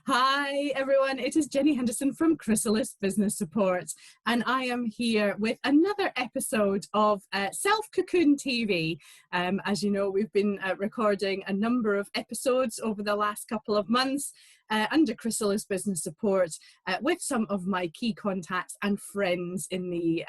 Hi everyone, it is Jenny Henderson from Chrysalis Business Support, and I am here with another episode of Self-Cocoon TV. As you know, we've been recording a number of episodes over the last couple of months under Chrysalis Business Support with some of my key contacts and friends in the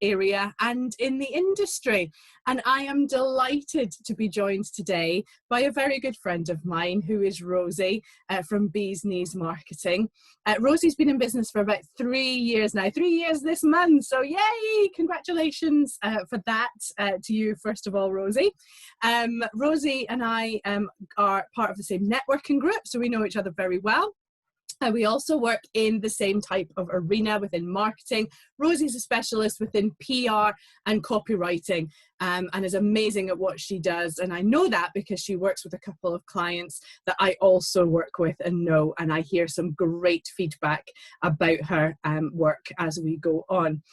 area and in the industry. And I am delighted to be joined today by a very good friend of mine who is Rosie from Bees Knees Marketing. Rosie's been in business for about 3 years now, 3 years this month. So yay, congratulations for that to you, first of all, Rosie. Rosie and I are part of the same networking group, so we know each other very well. We also work in the same type of arena within marketing. Rosie's a specialist within PR and copywriting and is amazing at what she does. And I know that because she works with a couple of clients that I also work with and know, and I hear some great feedback about her work as we go on.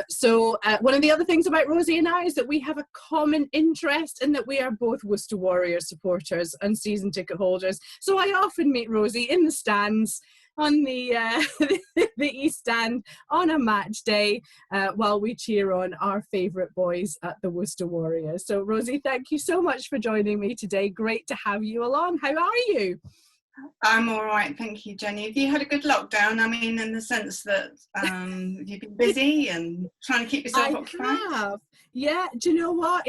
So one of the other things about Rosie and I is that we have a common interest in that we are both Worcester Warriors supporters and season ticket holders. So I often meet Rosie in the stands on the the East Stand on a match day while we cheer on our favourite boys at the Worcester Warriors. So Rosie, thank you so much for joining me today. Great to have you along. How are you? I'm all right, thank you, Jenny. Have you had a good lockdown? I mean, in the sense that you've been busy and trying to keep yourself occupied? I have. Yeah, do you know what?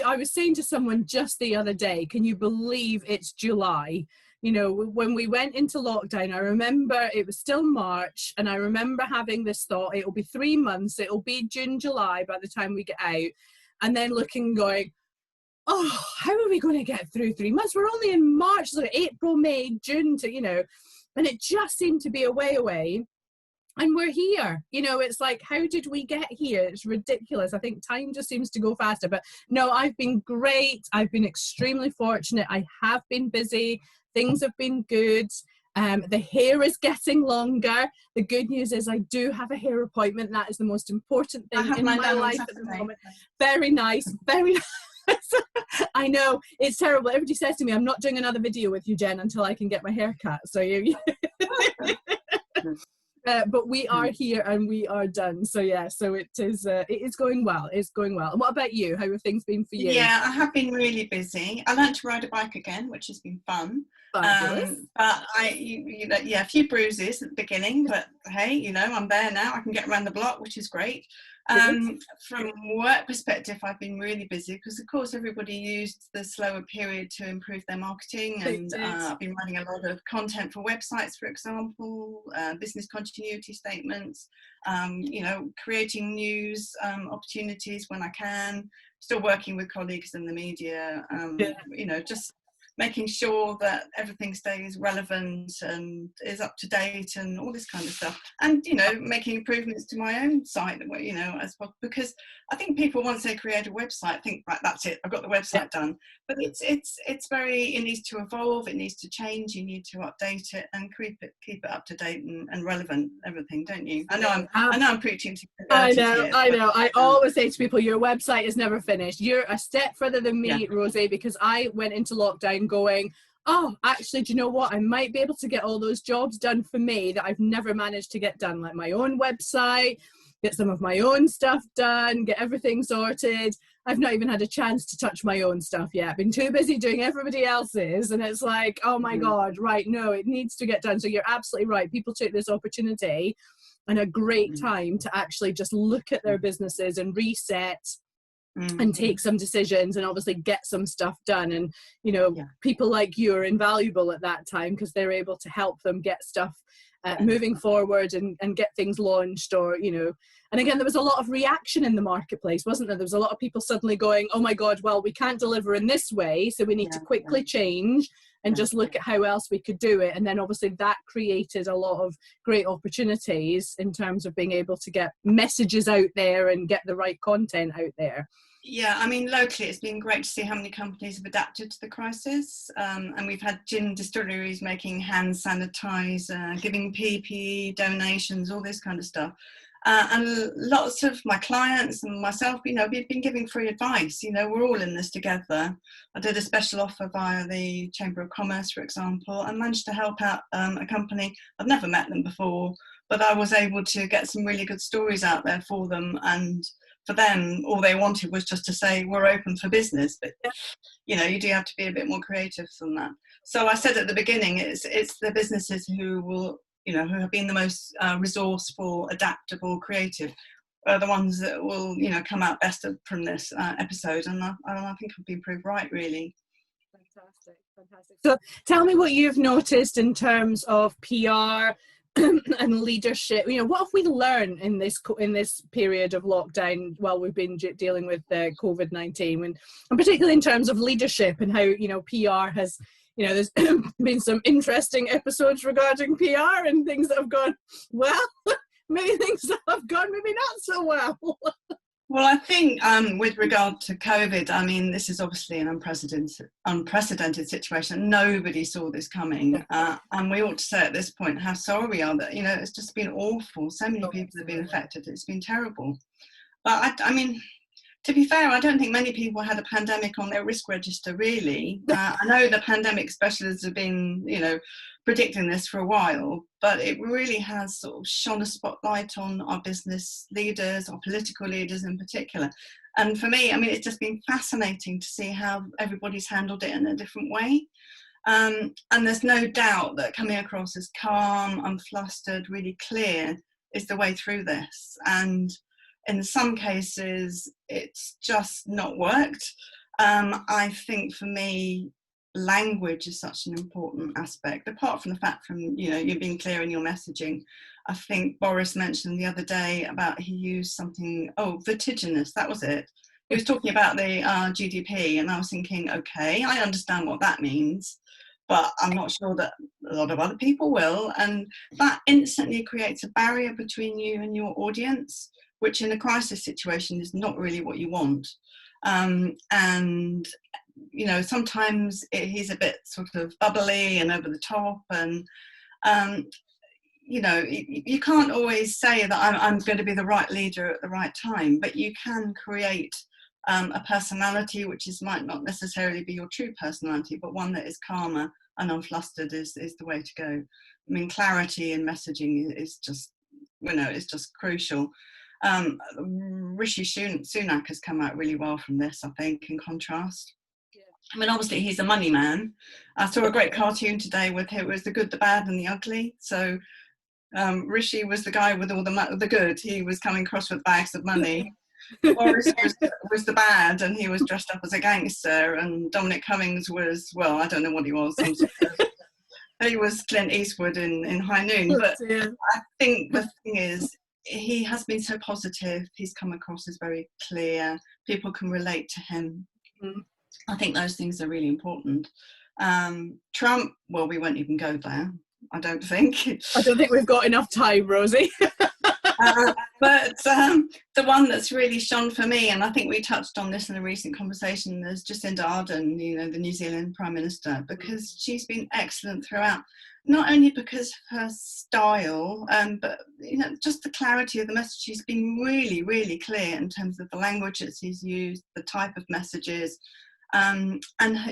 I was saying to someone just the other day, can you believe it's July? You know, when we went into lockdown, I remember it was still March, and I remember having this thought, it'll be 3 months, it'll be June, July by the time we get out, and then looking and going, oh, how are we going to get through 3 months? We're only in March, so April, May, June, to, you know, and it just seemed to be a way away. And we're here. You know, it's like, how did we get here? It's ridiculous. I think time just seems to go faster. But no, I've been great. I've been extremely fortunate. I have been busy. Things have been good. The hair is getting longer. The good news is I do have a hair appointment. That is the most important thing in my life at the moment. Very nice. Very nice. I know, it's terrible. Everybody says to me, I'm not doing another video with you, Jen, until I can get my hair cut. So you but we are here and we are done. So yeah, so it is going well. It's going well. And what about you? How have things been for you? Yeah, I have been really busy. I learned to ride a bike again, which has been fun. But a few bruises at the beginning, but hey, you know, I'm there now. I can get around the block, which is great. From work perspective, I've been really busy because, of course, everybody used the slower period to improve their marketing, and I've been running a lot of content for websites, for example, business continuity statements, you know, creating news opportunities when I can, still working with colleagues in the media, you know, just making sure that everything stays relevant and is up to date and all this kind of stuff, and you know, making improvements to my own site, you know, as well, because I think people, once they create a website, think, right, that's it, I've got the website done. But it needs to evolve, it needs to change, you need to update it and keep it up to date and relevant, everything, don't you? I know I'm preaching to the I know. I always say to people, your website is never finished. You're a step further than me, Rosie, because I went into lockdown going, oh, actually, do you know what? I might be able to get all those jobs done for me that I've never managed to get done, like my own website, get some of my own stuff done, get everything sorted. I've not even had a chance to touch my own stuff yet. I've been too busy doing everybody else's, and it's like, oh my God, right, no, it needs to get done. So you're absolutely right. People take this opportunity and a great time to actually just look at their businesses and reset and take some decisions and obviously get some stuff done. And, you know, people like you are invaluable at that time because they're able to help them get stuff moving forward and get things launched, or, you know. And again, there was a lot of reaction in the marketplace, wasn't there? There was a lot of people suddenly going, oh my God, well, we can't deliver in this way, so we need to quickly change and just look at how else we could do it. And then obviously that created a lot of great opportunities in terms of being able to get messages out there and get the right content out there. Yeah, I mean, locally it's been great to see how many companies have adapted to the crisis, and we've had gin distilleries making hand sanitizer, giving PPE donations, all this kind of stuff. And lots of my clients and myself, you know, we've been giving free advice. You know, we're all in this together. I did a special offer via the Chamber of Commerce, for example, and managed to help out a company. I've never met them before, but I was able to get some really good stories out there for them. And for them, all they wanted was just to say, we're open for business. But, you know, you do have to be a bit more creative than that. So I said at the beginning, it's the businesses who will, you know, who have been the most resourceful, adaptable, creative, are the ones that will, you know, come out best from this episode. And I think I've been proved right, really. Fantastic, fantastic. So tell me what you've noticed in terms of PR and leadership. You know, what have we learned in this period of lockdown while we've been dealing with COVID-19, and particularly in terms of leadership and how, you know, PR has, you know, there's been some interesting episodes regarding PR and things that have gone well, many things that have gone maybe not so well. Well, I think with regard to COVID, I mean, this is obviously an unprecedented situation. Nobody saw this coming. And we ought to say at this point how sorry we are that, you know, it's just been awful. So many people have been affected. It's been terrible. But I mean, to be fair, I don't think many people had a pandemic on their risk register, really. I know the pandemic specialists have been, you know, predicting this for a while, but it really has sort of shone a spotlight on our business leaders, our political leaders in particular. And for me, I mean, it's just been fascinating to see how everybody's handled it in a different way. And there's no doubt that coming across as calm, unflustered, really clear is the way through this. And in some cases, it's just not worked. I think for me, language is such an important aspect, apart from the fact from, you know, you being clear in your messaging. I think Boris mentioned the other day about he used something, vertiginous, that was it. He was talking about the GDP, and I was thinking, okay, I understand what that means, but I'm not sure that a lot of other people will. And that instantly creates a barrier between you and your audience, which in a crisis situation is not really what you want. And, you know, sometimes he's a bit sort of bubbly and over the top, and, you know, you can't always say that I'm going to be the right leader at the right time, but you can create a personality which might not necessarily be your true personality, but one that is calmer and unflustered is the way to go. I mean, clarity in messaging is just, you know, it's just crucial. Rishi Sunak has come out really well from this, I think, in contrast. I mean, obviously he's a money man. I saw a great cartoon today with him. It was the good, the bad and the ugly. So Rishi was the guy with all the good. He was coming across with bags of money. Boris was the bad, and he was dressed up as a gangster. And Dominic Cummings was, well, I don't know what he was. He was Clint Eastwood in High Noon. But I think the thing is, he has been so positive. He's come across as very clear. People can relate to him. I think those things are really important. Trump, well, we won't even go there, I don't think. I don't think we've got enough time, Rosie. But the one that's really shone for me, and I think we touched on this in a recent conversation, is Jacinda Ardern, you know, the New Zealand Prime Minister, because she's been excellent throughout. Not only because of her style, but, you know, just the clarity of the message. She's been really, really clear in terms of the language that she's used, the type of messages, and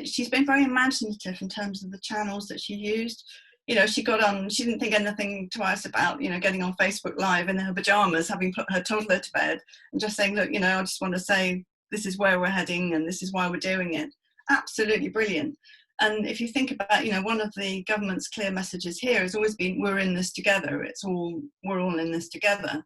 she's been very imaginative in terms of the channels that she used. You know, she got on, she didn't think anything twice about, you know, getting on Facebook Live in her pajamas, having put her toddler to bed, and just saying, look, you know, I just want to say this is where we're heading and this is why we're doing it. Absolutely brilliant. And if you think about, you know, one of the government's clear messages here has always been, we're in this together. We're all in this together.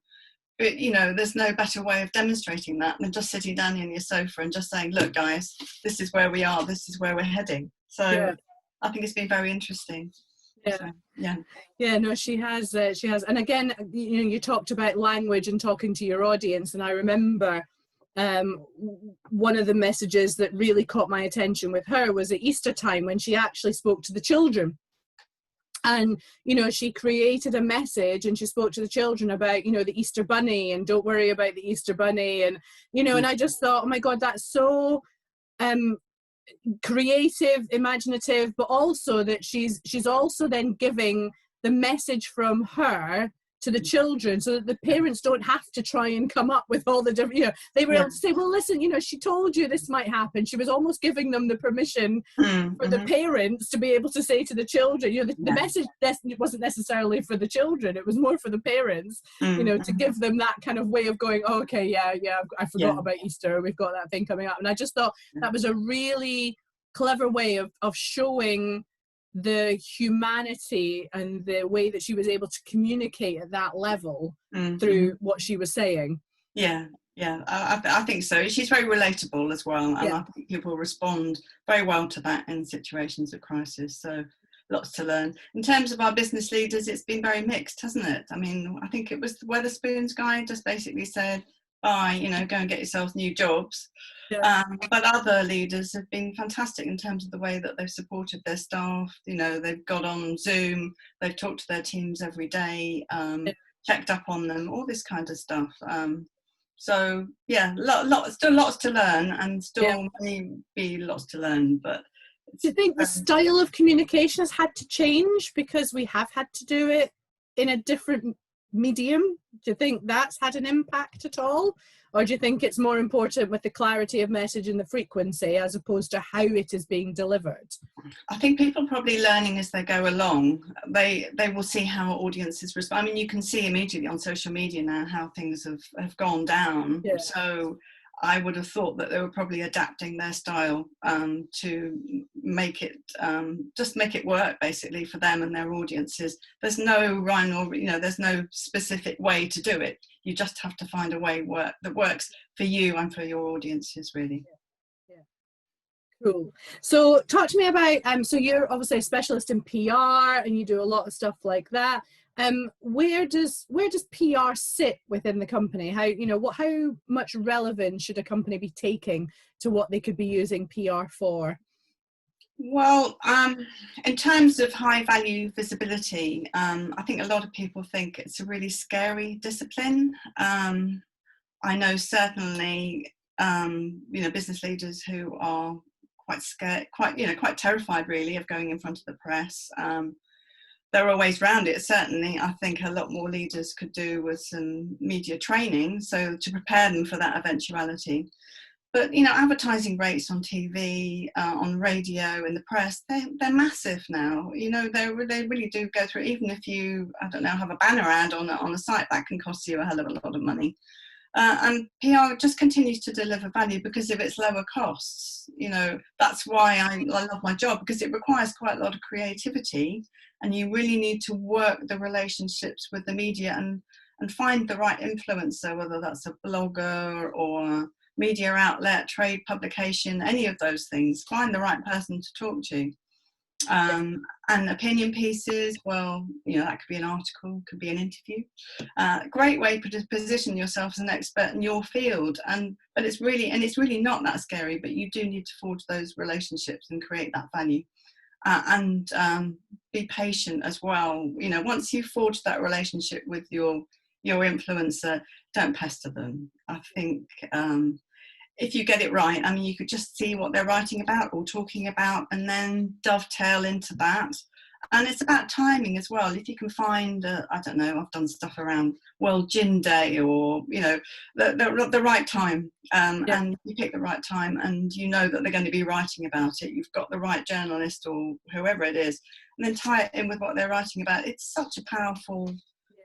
But, you know, there's no better way of demonstrating that than just sitting down on your sofa and just saying, look, guys, this is where we are. This is where we're heading. So I think it's been very interesting. So, no, she has, and again, you know, you talked about language and talking to your audience, and I remember one of the messages that really caught my attention with her was at Easter time, when she actually spoke to the children. And, you know, she created a message and she spoke to the children about, you know, the Easter bunny, and don't worry about the Easter bunny, and, you know, and I just thought, oh my God, that's so creative, imaginative, but also that she's also then giving the message from her to the children, so that the parents don't have to try and come up with all the different, they were able to say, well, listen, she told you this might happen. She was almost giving them the permission for the parents to be able to say to the children, the message wasn't necessarily for the children, it was more for the parents, to give them that kind of way of going, oh, okay, I forgot about Easter, we've got that thing coming up. And I just thought that was a really clever way of showing the humanity and the way that she was able to communicate at that level through what she was saying. I think so. She's very relatable as well, and I think people respond very well to that in situations of crisis. So lots to learn. In terms of our business leaders, it's been very mixed, hasn't it? I mean, I think it was the Weatherspoons guy just basically said, bye, go and get yourselves new jobs. But other leaders have been fantastic in terms of the way that they've supported their staff. They've got on Zoom, they've talked to their teams every day, checked up on them, all this kind of stuff. So still lots to learn, and still may be lots to learn. But do you think the style of communication has had to change because we have had to do it in a different medium? Do you think that's had an impact at all? Or do you think it's more important with the clarity of message and the frequency as opposed to how it is being delivered? I think people are probably learning as they go along. They will see how audiences respond. I mean, you can see immediately on social media now how things have gone down. So I would have thought that they were probably adapting their style to make it just make it work basically for them and their audiences. There's no rhyme or there's no specific way to do it. You just have to find a way that works for you and for your audiences, really. Cool. So talk to me about so you're obviously a specialist in PR and you do a lot of stuff like that. Where does PR sit within the company? How much relevance should a company be taking to what they could be using PR for? Well, in terms of high value visibility, I think a lot of people think it's a really scary discipline. I know certainly business leaders who are quite scared, quite terrified really of going in front of the press. There are ways around it. Certainly, I think a lot more leaders could do with some media training, so to prepare them for that eventuality. But advertising rates on TV, on radio, in the press, they're massive now. They really do go through. Even if you, I don't know, have a banner ad on a site, that can cost you a hell of a lot of money. And PR just continues to deliver value because of its lower costs. That's why I love my job, because it requires quite a lot of creativity, and you really need to work the relationships with the media and find the right influencer, whether that's a blogger or media outlet, trade publication, any of those things. Find the right person to talk to. And opinion pieces, well, that could be an article, could be an interview. Great way to position yourself as an expert in your field. But it's really not that scary, but you do need to forge those relationships and create that value. And be patient as well. Once you've forged that relationship with your influencer, don't pester them. I think if you get it right, I mean, you could just see what they're writing about or talking about and then dovetail into that. And it's about timing as well. If you can find, I don't know, I've done stuff around World Gin Day or, the right time. And you pick the right time and that they're going to be writing about it. You've got the right journalist or whoever it is, and then tie it in with what they're writing about. It's such a powerful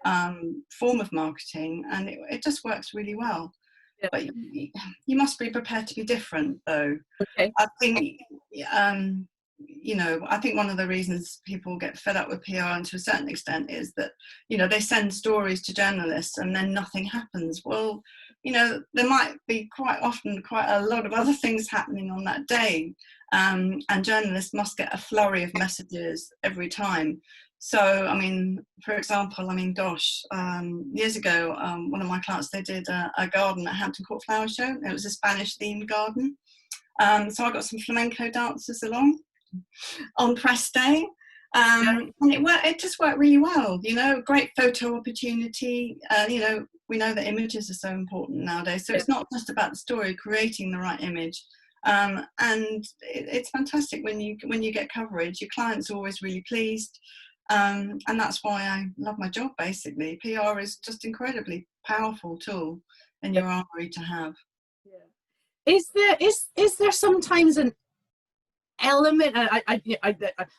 form of marketing, and it just works really well. But you must be prepared to be different, though. Okay. I think, I think one of the reasons people get fed up with PR, and to a certain extent, is that, they send stories to journalists and then nothing happens. Well, there might be quite often quite a lot of other things happening on that day. And journalists must get a flurry of messages every time. So, I mean, for example, years ago, one of my clients, they did a garden at Hampton Court Flower Show. It was a Spanish-themed garden. So I got some flamenco dancers along on press day. And it just worked really well, great photo opportunity. We know that images are so important nowadays. So it's not just about the story, creating the right image. And it's fantastic when you get coverage. Your client's always really pleased. And that's why I love my job, basically. PR is just incredibly powerful tool in your armory to have. Is there sometimes an element, I'm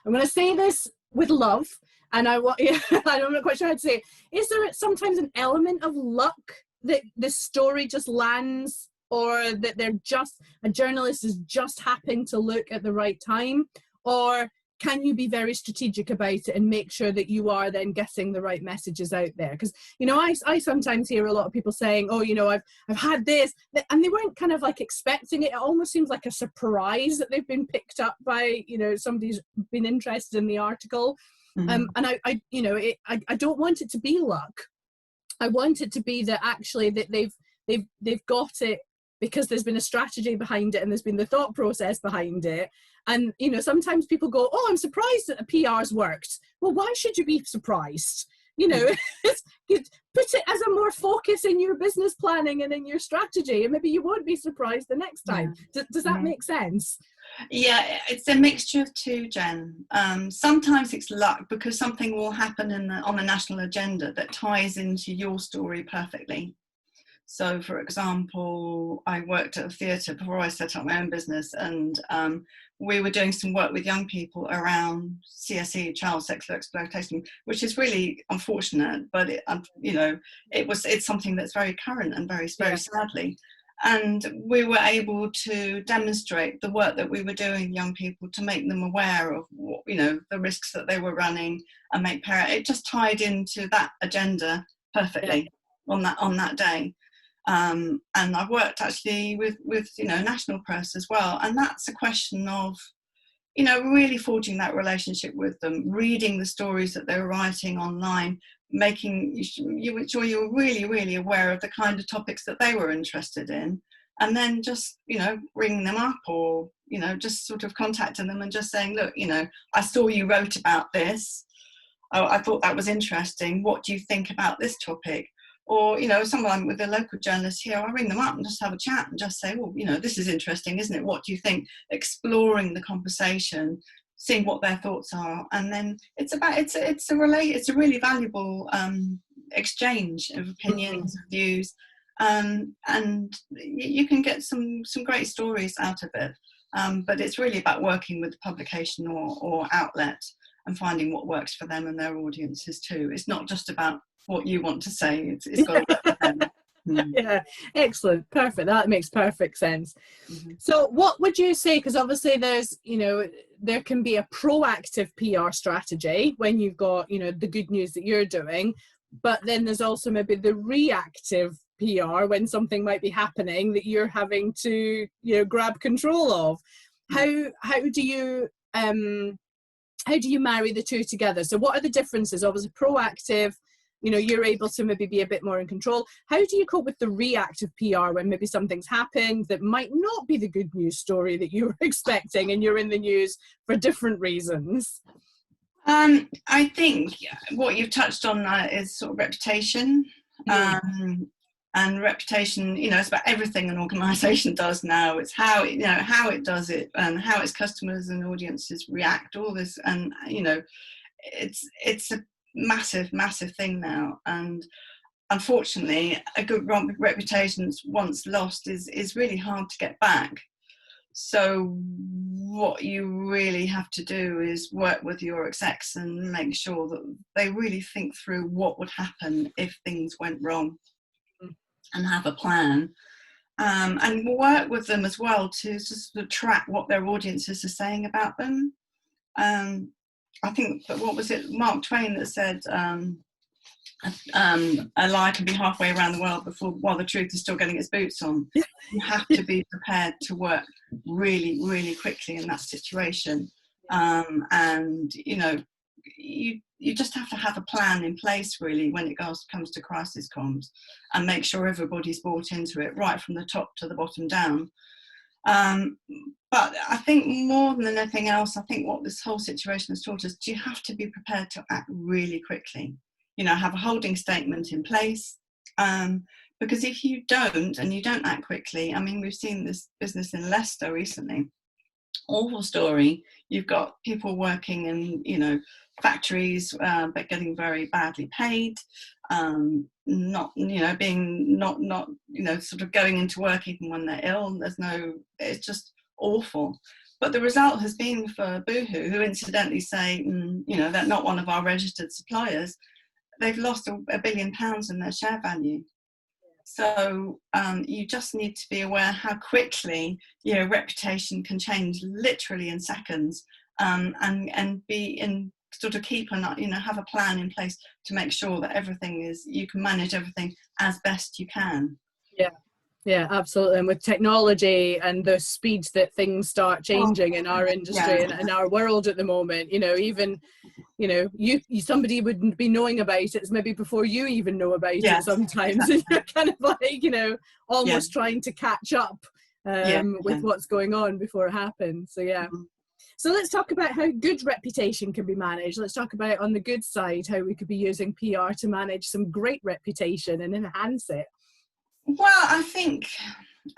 going to say this with love, and I'm not quite sure how to say it. Is there sometimes an element of luck that the story just lands, or that a journalist is just happening to look at the right time? Or can you be very strategic about it and make sure that you are then getting the right messages out there? Because, you know, I sometimes hear a lot of people saying, oh, you know, I've had this, and they weren't kind of like expecting it. It almost seems like a surprise that they've been picked up by, you know, somebody's been interested in the article. And I don't want it to be luck. I want it to be that actually that they've got it because there's been a strategy behind it and there's been the thought process behind it. And, you know, sometimes people go, oh, I'm surprised that the PR's worked. Well, why should you be surprised? You know, put it as a more focus in your business planning and in your strategy, and maybe you won't be surprised the next time. Does that make sense? Yeah, it's a mixture of two, Jen. Sometimes it's luck because something will happen on the national agenda that ties into your story perfectly. So, for example, I worked at a theatre before I set up my own business, and we were doing some work with young people around CSE, child sexual exploitation, which is really unfortunate, but it's something that's very current and very sadly. And we were able to demonstrate the work that we were doing with young people to make them aware of what, you know, the risks that they were running, and it just tied into that agenda perfectly on that day. And I've worked actually with you know, national press as well, and that's a question of, you know, really forging that relationship with them, reading the stories that they're writing online, making sure you're really, really aware of the kind of topics that they were interested in, and then just, you know, ringing them up, or, you know, just sort of contacting them and just saying, look, you know, I saw you wrote about this. Oh, I thought that was interesting. What do you think about this topic? Or, you know, someone with a local journalist here, I ring them up and just have a chat and just say, well, you know, this is interesting, isn't it? What do you think? Exploring the conversation, seeing what their thoughts are, and then it's a really valuable exchange of opinions, of views, and you can get some great stories out of it. But it's really about working with the publication or outlet and finding what works for them and their audiences too. It's not just about what you want to say, it's got to work for them. Yeah, excellent, perfect. That makes perfect sense. So what would you say, because obviously there's, you know, there can be a proactive PR strategy when you've got, you know, the good news that you're doing, but then there's also maybe the reactive PR when something might be happening that you're having to, you know, grab control of. How do you marry the two together? So what are the differences? Obviously proactive, you know, you're able to maybe be a bit more in control. How do you cope with the reactive PR when maybe something's happened that might not be the good news story that you were expecting and you're in the news for different reasons? I think what you've touched on is sort of reputation. And reputation, you know, it's about everything an organisation does now. It's how it does it, and how its customers and audiences react. All this, and you know, it's a massive thing now. And unfortunately, a good reputation once lost is really hard to get back. So what you really have to do is work with your execs and make sure that they really think through what would happen if things went wrong, and have a plan, and work with them as well to just track what their audiences are saying about them. I think that, what was it, Mark Twain that said, a lie can be halfway around the world while the truth is still getting its boots on. You have to be prepared to work really, really quickly in that situation, and you know, you just have to have a plan in place really when it comes to crisis comms, and make sure everybody's bought into it right from the top to the bottom down. But I think more than anything else, I think what this whole situation has taught us, you have to be prepared to act really quickly. You know, have a holding statement in place, because if you don't, and you don't act quickly, I mean, we've seen this business in Leicester recently, awful story. You've got people working in, you know, factories, but getting very badly paid, not, you know, being not, you know, sort of going into work even when they're ill. It's just awful. But the result has been for Boohoo, who incidentally say, you know, they're not one of our registered suppliers, they've lost £1 billion in their share value. So you just need to be aware how quickly your reputation can change, literally in seconds, and be in sort of keep and, you know, have a plan in place to make sure that you can manage everything as best you can. Yeah, absolutely. And with technology and the speed that things start changing in our industry and in our world at the moment, you know, even, you know, somebody wouldn't be knowing about it maybe before you even know about it sometimes. Exactly. You're kind of like, you know, almost trying to catch up with what's going on before it happens. So So let's talk about how good reputation can be managed. Let's talk about, on the good side, how we could be using PR to manage some great reputation and enhance it. Well, I think,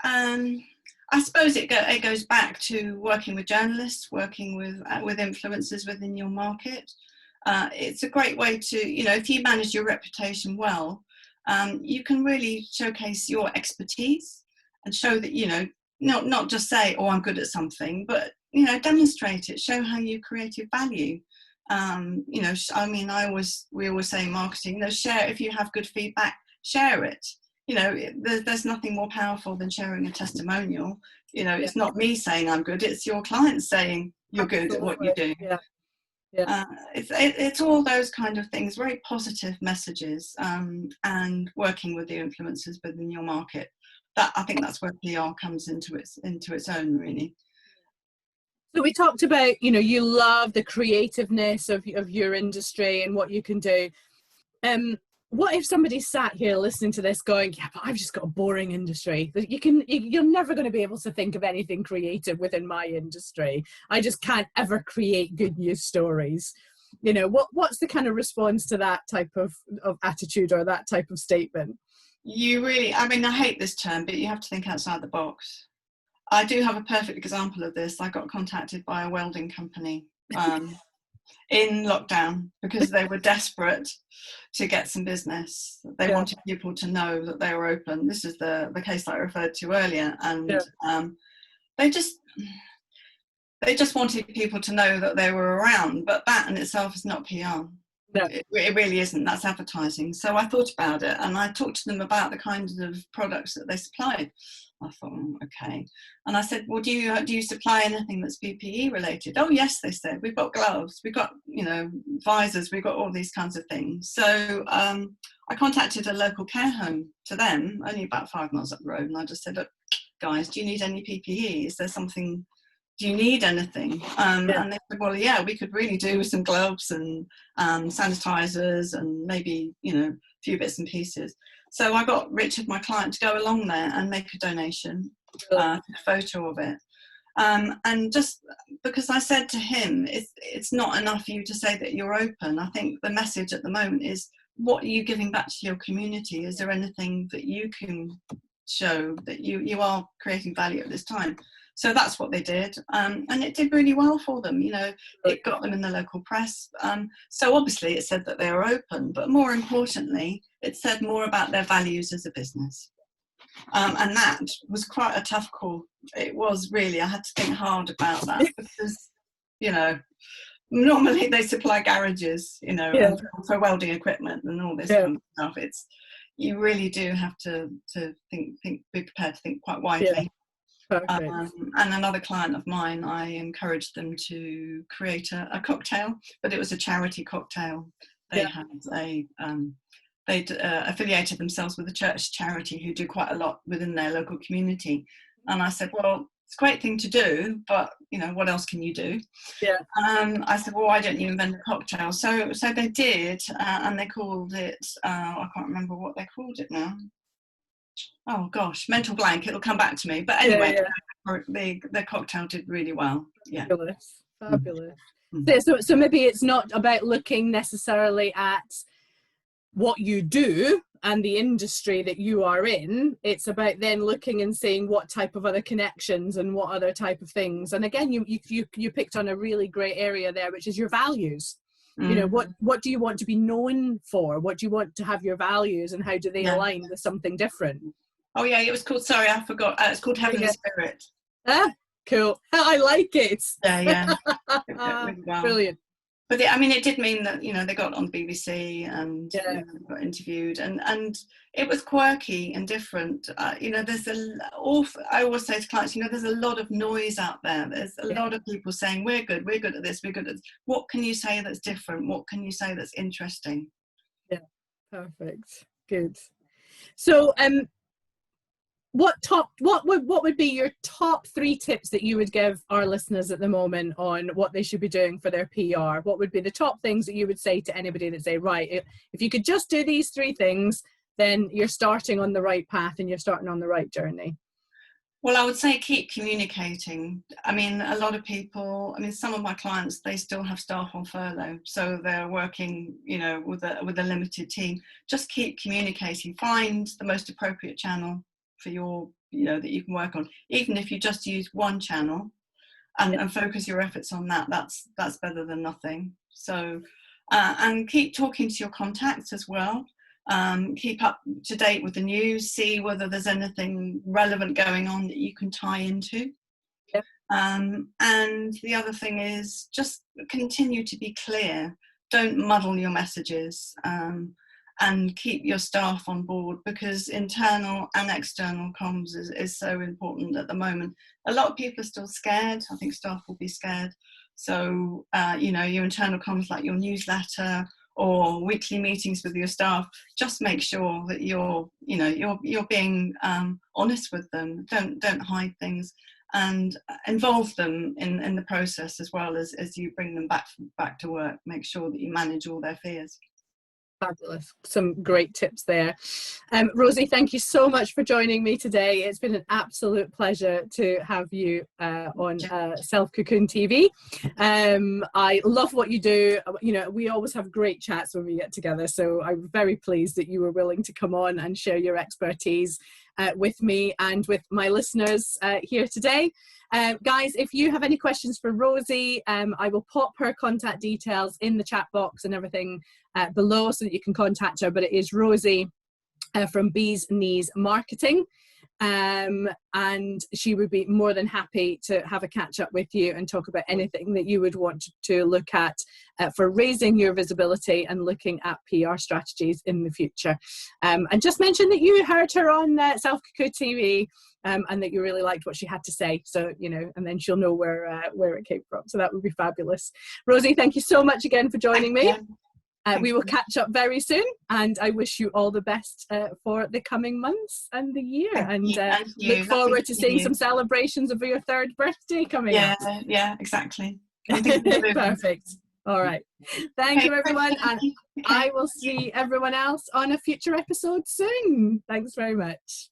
I suppose it goes back to working with journalists, working with influencers within your market. It's a great way to, you know, if you manage your reputation well, you can really showcase your expertise and show that, you know, not just say, oh, I'm good at something, but, you know, demonstrate it, show how you created value. You know, I mean, we always say in marketing, you know, share, if you have good feedback, share it. You know, there's nothing more powerful than sharing a testimonial. You know, it's not me saying I'm good, it's your clients saying you're good at what you do. It's all those kind of things, very positive messages, and working with the influencers within your market. I think that's where PR comes into its own, really. So we talked about, you know, you love the creativeness of your industry and what you can do. What if somebody sat here listening to this going, yeah, but I've just got a boring industry. You're never going to be able to think of anything creative within my industry. I just can't ever create good news stories. You know, what's the kind of response to that type of attitude or that type of statement? I mean, I hate this term, but you have to think outside the box. I do have a perfect example of this. I got contacted by a welding company in lockdown because they were desperate to get some business. They wanted people to know that they were open. This is the case that I referred to earlier, and they just wanted people to know that they were around. But that in itself is not PR. No. It really isn't. That's advertising. So I thought about it, and I talked to them about the kinds of products that they supplied. I thought, okay. And I said, well, do you supply anything that's PPE related? Oh, yes, they said. We've got gloves, we've got, you know, visors, we've got all these kinds of things. So I contacted a local care home to them, only about 5 miles up the road, and I just said, look, guys, do you need any PPE? Is there something? Do you need anything? And they said, well, yeah, we could really do with some gloves and sanitizers and maybe, you know, a few bits and pieces. So I got Richard, my client, to go along there and make a donation, a photo of it. And just because I said to him, it's not enough for you to say that you're open. I think the message at the moment is, what are you giving back to your community? Is there anything that you can show that you are creating value at this time? So that's what they did, and it did really well for them. You know, it got them in the local press. So obviously it said that they were open, but more importantly, it said more about their values as a business. And that was quite a tough call. It was really, I had to think hard about that because, you know, normally they supply garages, you know, for welding equipment and all this kind of stuff. You really do have to think, be prepared to think quite widely. And another client of mine, I encouraged them to create a cocktail, but it was a charity cocktail. They had they'd affiliated themselves with a church charity who do quite a lot within their local community. And I said, well, it's a great thing to do, but, you know, what else can you do? I said, well, why don't you invent a cocktail? So they did, and they called it, I can't remember what they called it now. Oh gosh, mental blank, it'll come back to me. But anyway, the cocktail did really well. Fabulous. So maybe it's not about looking necessarily at what you do and the industry that you are in, it's about then looking and seeing what type of other connections and what other type of things. And again, you picked on a really great area there, which is your values. You know, what do you want to be known for? What do you want to have your values, and how do they align with something different? Oh yeah, it was called, sorry, I forgot. It's called Heavenly Spirit. Ah, cool. I like it. Yeah. Really well. Brilliant. But I mean, it did mean that, you know, they got on BBC and got interviewed, and it was quirky and different. You know, there's I always say to clients, you know, there's a lot of noise out there. There's a lot of people saying, we're good at this, we're good at this. What can you say that's different? What can you say that's interesting? Yeah, perfect. Good. So, what would be your top 3 tips that you would give our listeners at the moment on what they should be doing for their PR? What would be the top things that you would say to anybody that say, right, if you could just do these 3 things, then you're starting on the right path and you're starting on the right journey? Well, I would say keep communicating. I mean, a lot of people, I mean, some of my clients, they still have staff on furlough, so they're working, you know, with a limited team. Just keep communicating. Find the most appropriate channel for your, you know, that you can work on. Even if you just use one channel and focus your efforts on that, that's better than nothing. So and keep talking to your contacts as well. Keep up to date with the news, see whether there's anything relevant going on that you can tie into. And the other thing is just continue to be clear. Don't muddle your messages. And keep your staff on board, because internal and external comms is so important at the moment. A lot of people are still scared. I think staff will be scared. So, you know, your internal comms, like your newsletter or weekly meetings with your staff, just make sure that you're being honest with them. Don't hide things, and involve them in the process as well as you bring them back to work. Make sure that you manage all their fears. Fabulous. Some great tips there. Rosie, thank you so much for joining me today. It's been an absolute pleasure to have you on Self-Cocoon TV. I love what you do. You know, we always have great chats when we get together, so I'm very pleased that you were willing to come on and share your expertise with me and with my listeners here today. Guys, if you have any questions for Rosie, I will pop her contact details in the chat box and everything below so that you can contact her. But it is Rosie from Bees Knees Marketing. And she would be more than happy to have a catch up with you and talk about anything that you would want to look at for raising your visibility and looking at PR strategies in the future. And just mention that you heard her on Self-Cocoon TV and that you really liked what she had to say. So, you know, and then she'll know where it came from. So that would be fabulous. Rosie, thank you so much again for joining me. We will catch up very soon, and I wish you all the best for the coming months and the year. And look forward to seeing some celebrations of your 3rd birthday coming up. Yeah, exactly. Perfect. All right. Thank you, everyone. And I will see everyone else on a future episode soon. Thanks very much.